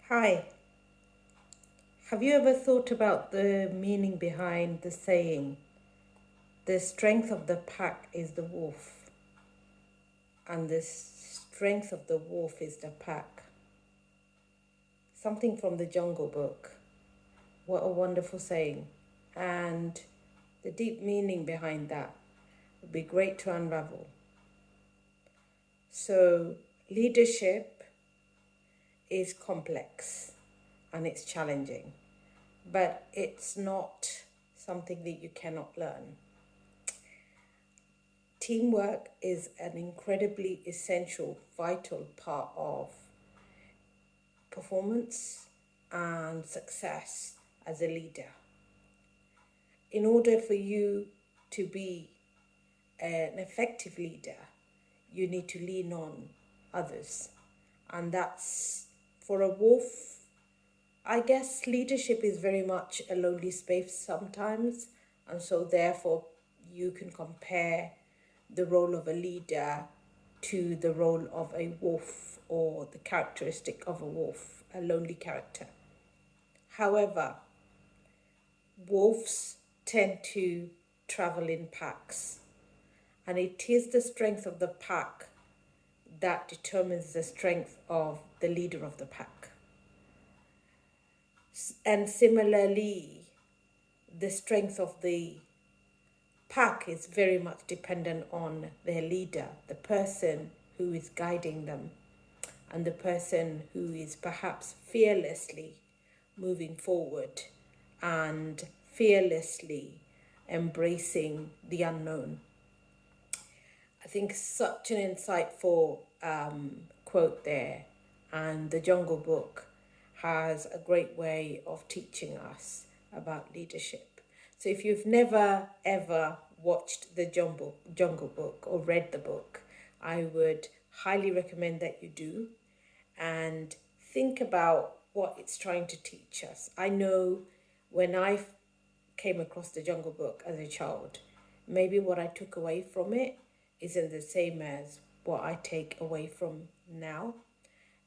Hi, have you ever thought about the meaning behind the saying, the strength of the pack is the wolf, and the strength of the wolf is the pack? Something from the Jungle Book. What a wonderful saying. And the deep meaning behind that would be great to unravel. So, leadership is complex and it's challenging, but it's not something that you cannot learn. Teamwork is an incredibly essential, vital part of performance and success as a leader. In order for you to be an effective leader, you need to lean on others. And that's for a wolf. I guess leadership is very much a lonely space sometimes. And so, therefore, you can compare the role of a leader to the role of a wolf or the characteristic of a wolf, a lonely character. However, wolves tend to travel in packs, and it is the strength of the pack that determines the strength of the leader of the pack. And similarly, the strength of the pack is very much dependent on their leader, the person who is guiding them, and the person who is perhaps fearlessly moving forward and fearlessly embracing the unknown. I think such an insightful quote there, and the Jungle Book has a great way of teaching us about leadership. So if you've never ever watched the Jungle Book or read the book, I would highly recommend that you do and think about what it's trying to teach us. I know when I came across the Jungle Book as a child, maybe what I took away from it isn't the same as what I take away from now.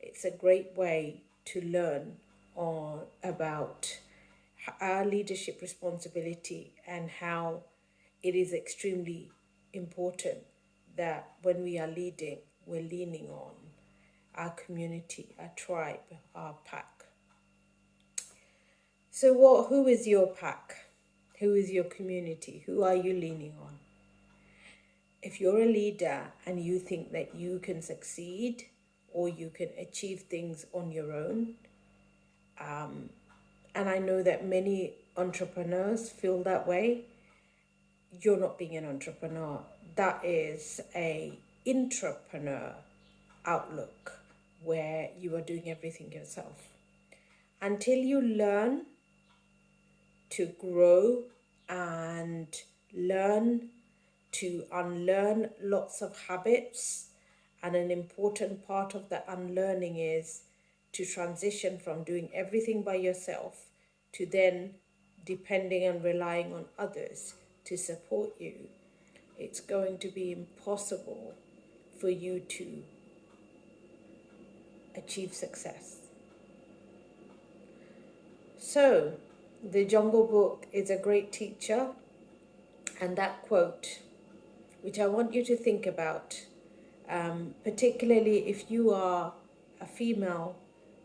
It's a great way to learn about our leadership responsibility and how it is extremely important that when we are leading, we're leaning on our community, our tribe, our pack. So who is your pack? Who is your community? Who are you leaning on? If you're a leader and you think that you can succeed or you can achieve things on your own, and I know that many entrepreneurs feel that way, you're not being an entrepreneur. That is a intrapreneur outlook where you are doing everything yourself. Until you learn to grow and learn to unlearn lots of habits, and an important part of the unlearning is to transition from doing everything by yourself to then depending and relying on others to support you. It's going to be impossible for you to achieve success. So, the Jungle Book is a great teacher, and that quote, which I want you to think about, particularly if you are a female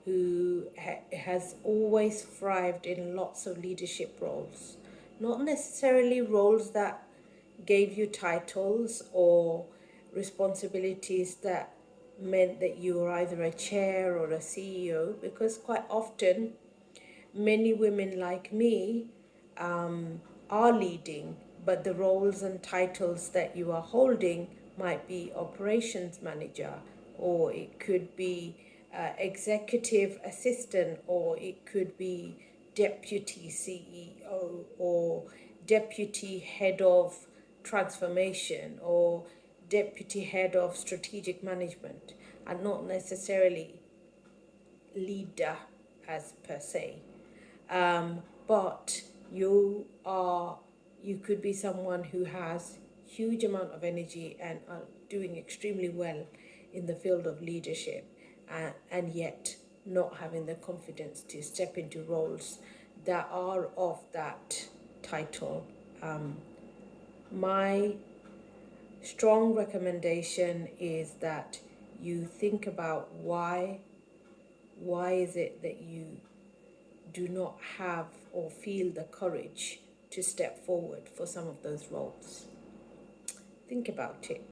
who has always thrived in lots of leadership roles, not necessarily roles that gave you titles or responsibilities that meant that you were either a chair or a CEO, because quite often many women like me are leading, but the roles and titles that you are holding might be operations manager, or it could be executive assistant, or it could be deputy CEO, or deputy head of transformation, or deputy head of strategic management, and not necessarily leader as per se. But you could be someone who has huge amount of energy and are doing extremely well in the field of leadership, and yet not having the confidence to step into roles that are of that title. My strong recommendation is that you think about why is it that you do not have or feel the courage to step forward for some of those roles. Think about it.